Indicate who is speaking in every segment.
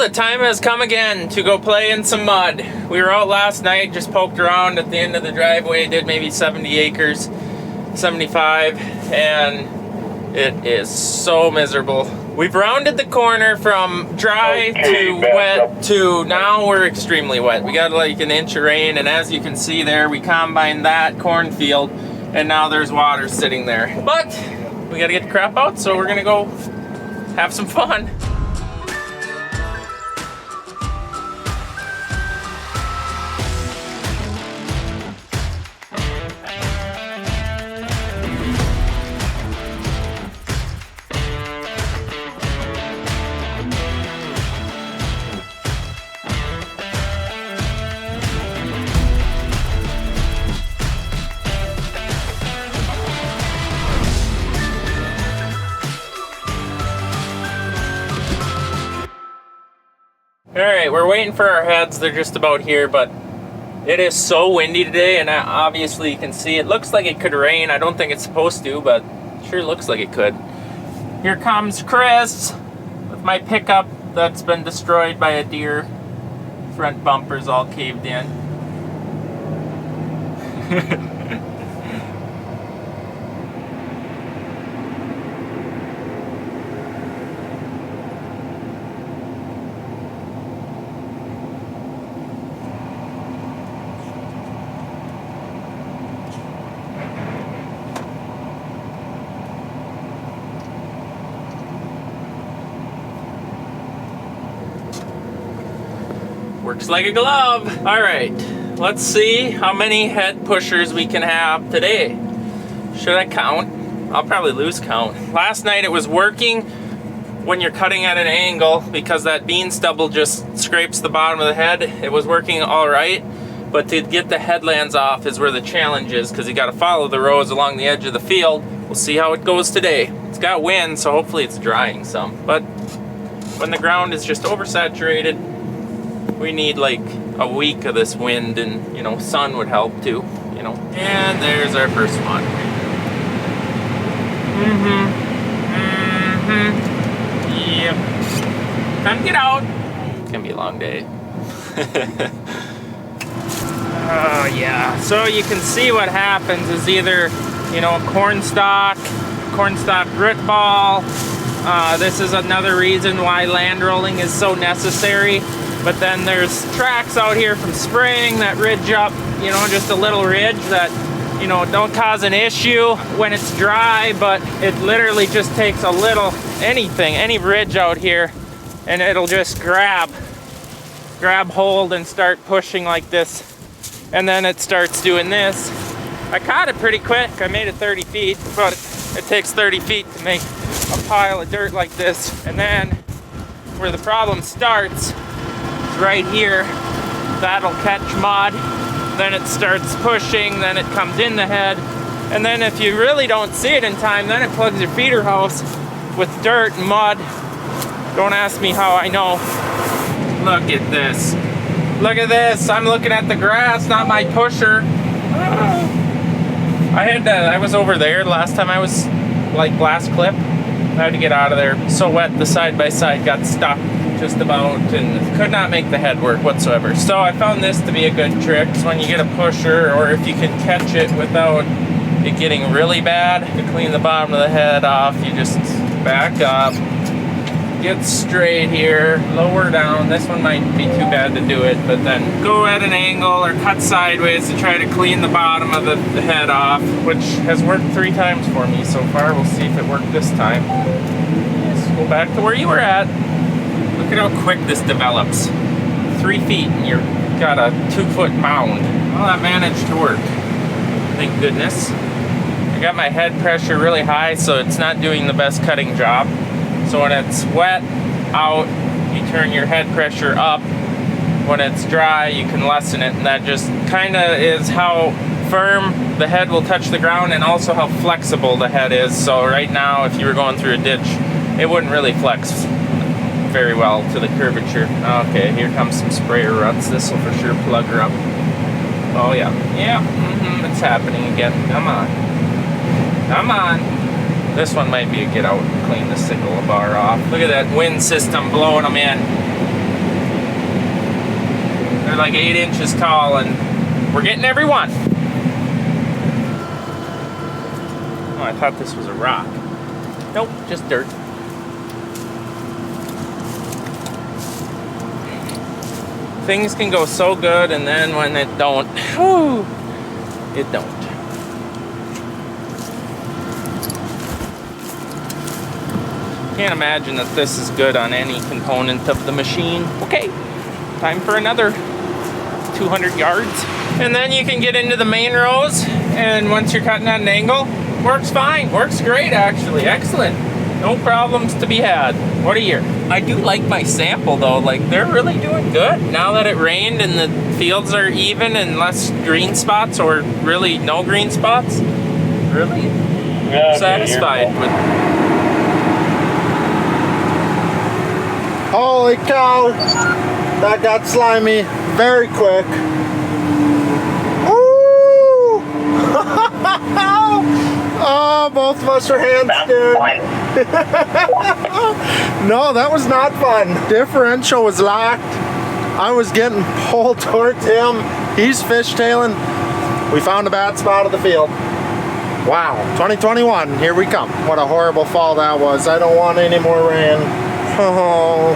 Speaker 1: the time has come again to go play in some mud. We were out last night, just poked around at the end of the driveway, did maybe 70 acres, 75, and it is so miserable. We've rounded the corner from dry to wet to now we're extremely wet. We got like an inch of rain, and as you can see there, we combined that cornfield, and now there's water sitting there. But we gotta get the crap out, so we're gonna go have some fun. Alright, we're waiting for our heads. They're just about here, but it is so windy today, and obviously you can see it looks like it could rain. I don't think it's supposed to, but it sure looks like it could. Here comes Chris with my pickup that's been destroyed by a deer. Front bumper's all caved in. Works like a glove. All right, let's see how many head pushers we can have today. Should I count? I'll probably lose count. Last night it was working when you're cutting at an angle because that bean stubble just scrapes the bottom of the head. It was working all right, but to get the headlands off is where the challenge is, because you got to follow the rows along the edge of the field. We'll see how it goes today. It's got wind, so hopefully it's drying some, but when the ground is just oversaturated, we need like a week of this wind, and you know, sun would help too, you know. And there's our first one. Yep. Time to get out. It's gonna be a long day. Oh yeah. So you can see what happens is either, you know, corn stalk root ball. This is another reason why land rolling is so necessary. But then there's tracks out here from spring that ridge up, you know, just a little ridge that, you know, don't cause an issue when it's dry, but it literally just takes a little, any ridge out here, and it'll just grab hold and start pushing like this. And then it starts doing this. I caught it pretty quick. I made it 30 feet, but it takes 30 feet to make a pile of dirt like this. And then where the problem starts, right here, that'll catch mud, then it starts pushing, then it comes in the head, and then if you really don't see it in time, then it plugs your feeder house with dirt and mud. Don't ask me how I know. Look at this. Look at this. I'm looking at the grass, not my pusher. I was over there last time I was, like last clip. I had to get out of there. So wet, the side-by-side got stuck just about and could not make the head work whatsoever. So I found this to be a good trick. So when you get a pusher, or if you can catch it without it getting really bad, to clean the bottom of the head off, you just back up, get straight here, lower down. This one might be too bad to do it, but then go at an angle or cut sideways to try to clean the bottom of the head off, which has worked 3 times for me so far. We'll see if it worked this time. Let's go back to where you were at. Look at how quick this develops. 3 feet and you've got a 2-foot mound. Well, that managed to work. Thank goodness. I got my head pressure really high, so it's not doing the best cutting job. So when it's wet out, you turn your head pressure up. When it's dry, you can lessen it, and that just kind of is how firm the head will touch the ground, and also how flexible the head is. So right now, if you were going through a ditch, it wouldn't really flex very well to the curvature. Okay, here comes some sprayer ruts. This will for sure plug her up. Oh yeah, it's happening again. Come on. This one might be a get out and clean the sickle bar off. Look at that wind system blowing them in. They're like 8 inches tall, and we're getting every one. Oh, I thought this was a rock. Nope, just dirt. Things can go so good, and then when it don't, whew, it don't. Can't imagine that this is good on any component of the machine. Okay, time for another 200 yards. And then you can get into the main rows, and once you're cutting at an angle, works fine. Works great, actually. Excellent. No problems to be had. What a year. I do like my sample, though. Like, they're really doing good. Now that it rained and the fields are even and less green spots, or really no green spots, really satisfied with.
Speaker 2: Holy cow, that got slimy very quick. Woo! Oh, both of us are hand scared. No, that was not fun. Differential was locked. I was getting pulled towards him. He's fishtailing. We found a bad spot of the field. Wow, 2021, here we come. What a horrible fall that was. I don't want any more rain. Oh,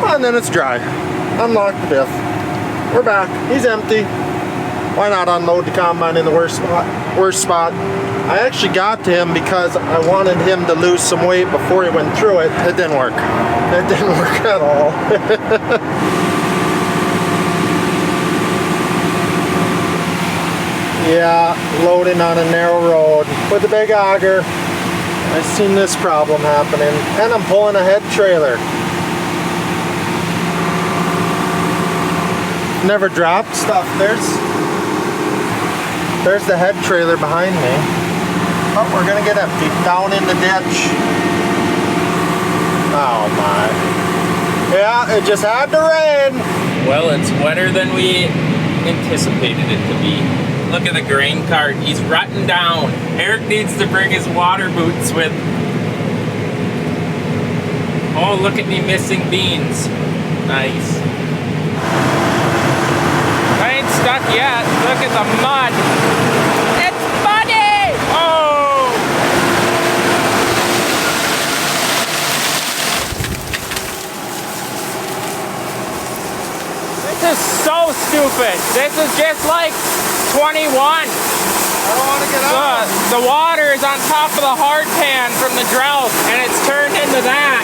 Speaker 2: and then it's dry. Unlock the diff. We're back. He's empty. Why not unload the combine in the worst spot? I actually got to him because I wanted him to lose some weight before he went through it. It didn't work. It didn't work at all. Yeah, loading on a narrow road with a big auger. I've seen this problem happening, and I'm pulling a head trailer. Never dropped stuff. There's the head trailer behind me. Oh, we're gonna get empty. Down in the ditch. Oh my. Yeah, it just had to rain.
Speaker 1: Well, it's wetter than we anticipated it to be. Look at the grain cart. He's rutting down. Eric needs to bring his water boots with. Oh, look at me missing beans. Nice. I ain't stuck yet. Look at the mud. It's muddy! Oh! This is so stupid. This is just like 21.
Speaker 2: I don't want to get out.
Speaker 1: The water is on top of the hard pan from the drought, and it's turned into that.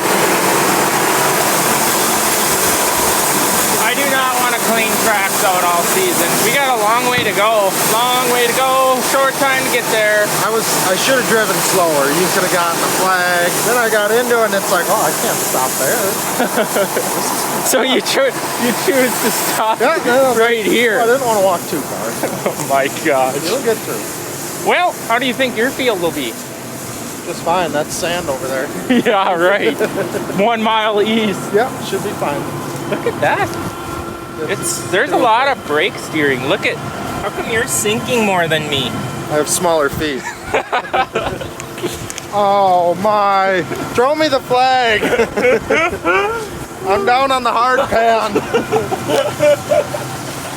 Speaker 1: I do not want to clean tracks out all season. We got a long way to go. Long way to go. Short time to get there.
Speaker 2: I should have driven slower. You could have gotten a flag. Then I got into it, and it's like, oh, I can't stop there.
Speaker 1: So you choose to stop right here.
Speaker 2: I didn't want to walk too far.
Speaker 1: Oh my gosh.
Speaker 2: You'll get through.
Speaker 1: Well, how do you think your field will be?
Speaker 2: Just fine. That's sand over there.
Speaker 1: Yeah, right. 1 mile east.
Speaker 2: Yep, should be fine.
Speaker 1: Look at that. There's a lot of brake steering. Look at, how come you're sinking more than me?
Speaker 2: I have smaller feet. Oh my. Throw me the flag. I'm down on the hard pan.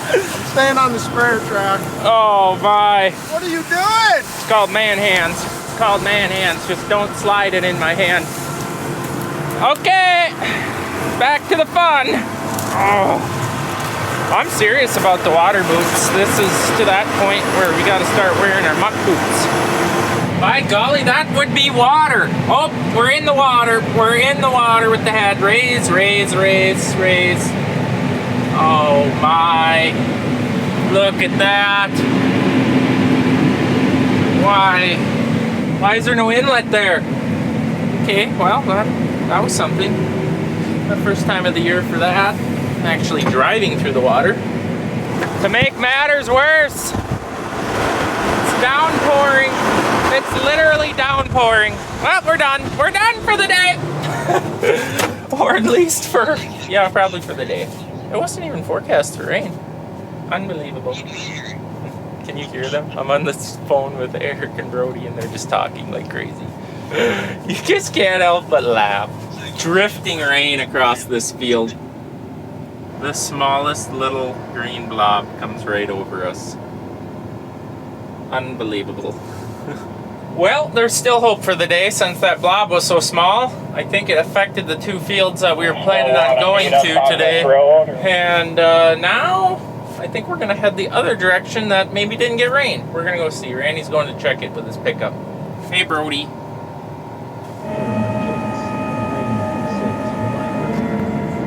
Speaker 2: I'm staying on the sprayer track.
Speaker 1: Oh my.
Speaker 2: What are you doing?
Speaker 1: It's called man hands. It's called man hands. Just don't slide it in my hand. Okay. Back to the fun. Oh. I'm serious about the water boots. This is to that point where we got to start wearing our muck boots. By golly, that would be water. Oh, we're in the water. We're in the water with the head. Raise, raise, raise, raise. Oh my. Look at that. Why is there no inlet there? Okay, well, that was something. The first time of the year for that. Actually driving through the water. To make matters worse, it's downpouring. It's literally downpouring. Well, we're done. We're done for the day. Or at least for, yeah, probably for the day. It wasn't even forecast to rain. Unbelievable. Can you hear them? I'm on this phone with Eric and Brody, and they're just talking like crazy. You just can't help but laugh. Drifting rain across this field. The smallest little green blob comes right over us. Unbelievable. Well, there's still hope for the day since that blob was so small. I think it affected the 2 fields that we were planning on going to today. And now I think we're gonna head the other direction that maybe didn't get rain. We're gonna go see. Randy's going to check it with his pickup. Hey, Brody.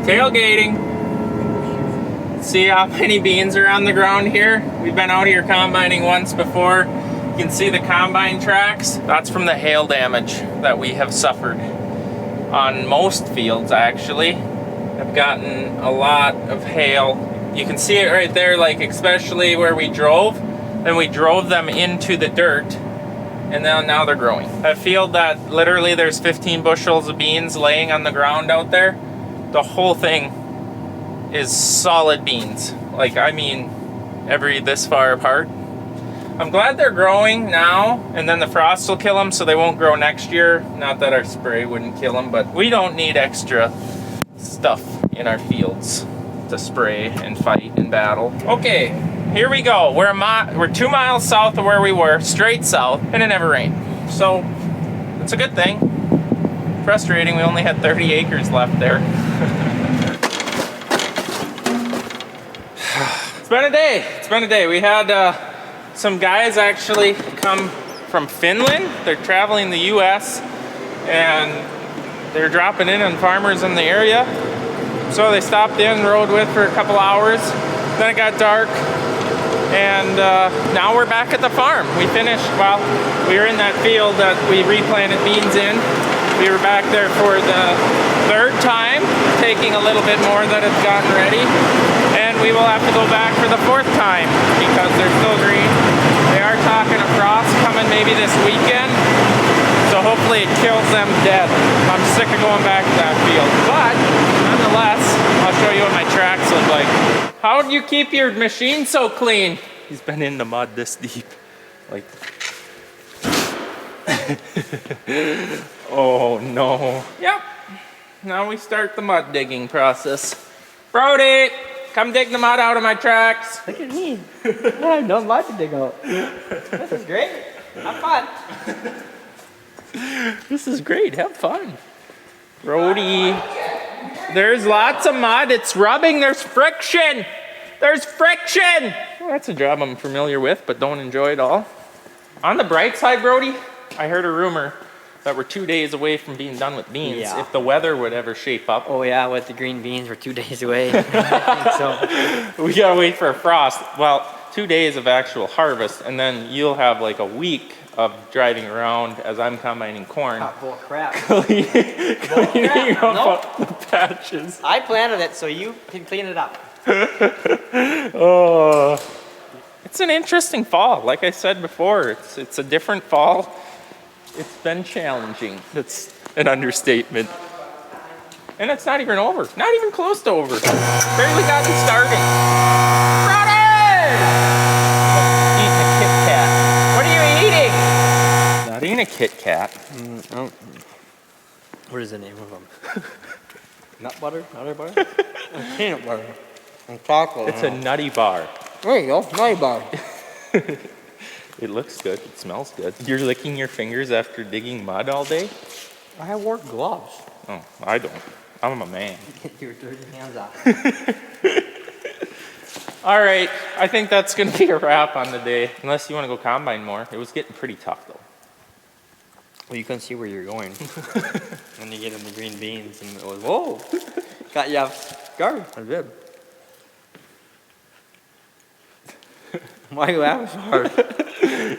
Speaker 1: Tailgating. See how many beans are on the ground here? We've been out here combining once before. You can see the combine tracks. That's from the hail damage that we have suffered on most fields, actually. I've gotten a lot of hail. You can see it right there, like especially where we drove. Then we drove them into the dirt, and now they're growing. A field that literally there's 15 bushels of beans laying on the ground out there. The whole thing is solid beans. Like, I mean, this far apart. I'm glad they're growing now, and then the frost will kill them so they won't grow next year. Not that our spray wouldn't kill them, but we don't need extra stuff in our fields to spray and fight and battle. Okay, here we go. We're 2 miles south of where we were, straight south, and it never rained. So it's a good thing. Frustrating, we only had 30 acres left there. It's been a day. It's been a day. We had some guys actually come from Finland. They're traveling the US and they're dropping in on farmers in the area. So they stopped in, rode with for a couple hours. Then it got dark and now we're back at the farm. We finished, well, we were in that field that we replanted beans in. We were back there for the 3rd time, taking a little bit more that had gotten ready. And we will have to go back for the 4th time because they're still green. They are talking a frost coming maybe this weekend. So hopefully it kills them dead. I'm sick of going back to that field. But nonetheless, I'll show you what my tracks look like. How do you keep your machine so clean? He's been in the mud this deep. Like, oh no. Yep. Now we start the mud digging process. Brody, come dig the mud out of my tracks.
Speaker 3: Look at me. I have no mud to dig out. This is great. Have fun.
Speaker 1: This is great. Have fun. Brody, there's lots of mud. It's rubbing. There's friction. There's friction. Well, that's a job I'm familiar with, but don't enjoy it all. On the bright side, Brody, I heard a rumor that we're 2 days away from being done with beans.
Speaker 3: Yeah.
Speaker 1: If the weather would ever shape up.
Speaker 3: Oh yeah, with the green beans, we're 2 days away. I think so.
Speaker 1: We gotta wait for a frost. Well, 2 days of actual harvest, and then you'll have like a week of driving around as I'm combining corn.
Speaker 3: Oh, bull crap.
Speaker 1: Cleaning up the patches.
Speaker 3: I planted it so you can clean it up.
Speaker 1: Oh, it's an interesting fall. Like I said before, it's a different fall. It's been challenging. That's an understatement. And it's not even over. Not even close to over. Barely gotten started. Brody! Eating a Kit Kat. What are you eating? Not eating a Kit Kat.
Speaker 3: What is the name of them? Nut butter? Nutter butter? Peanut butter. And chocolate.
Speaker 1: It's a nutty bar.
Speaker 3: There you go. Nutty bar.
Speaker 1: It looks good. It smells good. You're licking your fingers after digging mud all day?
Speaker 3: I wore gloves.
Speaker 1: Oh, I don't. I'm a man.
Speaker 3: Get your dirty hands off.
Speaker 1: All right, I think that's going to be a wrap on the day. Unless you want to go combine more. It was getting pretty tough, though.
Speaker 3: Well, you couldn't see where you're going. When you get in the green beans, and it was, whoa, got you off guard. I did. Why are you laughing so hard?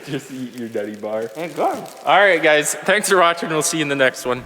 Speaker 1: Just eat your nutty bar.
Speaker 3: Thank God.
Speaker 1: All right, guys. Thanks for watching. We'll see you in the next one.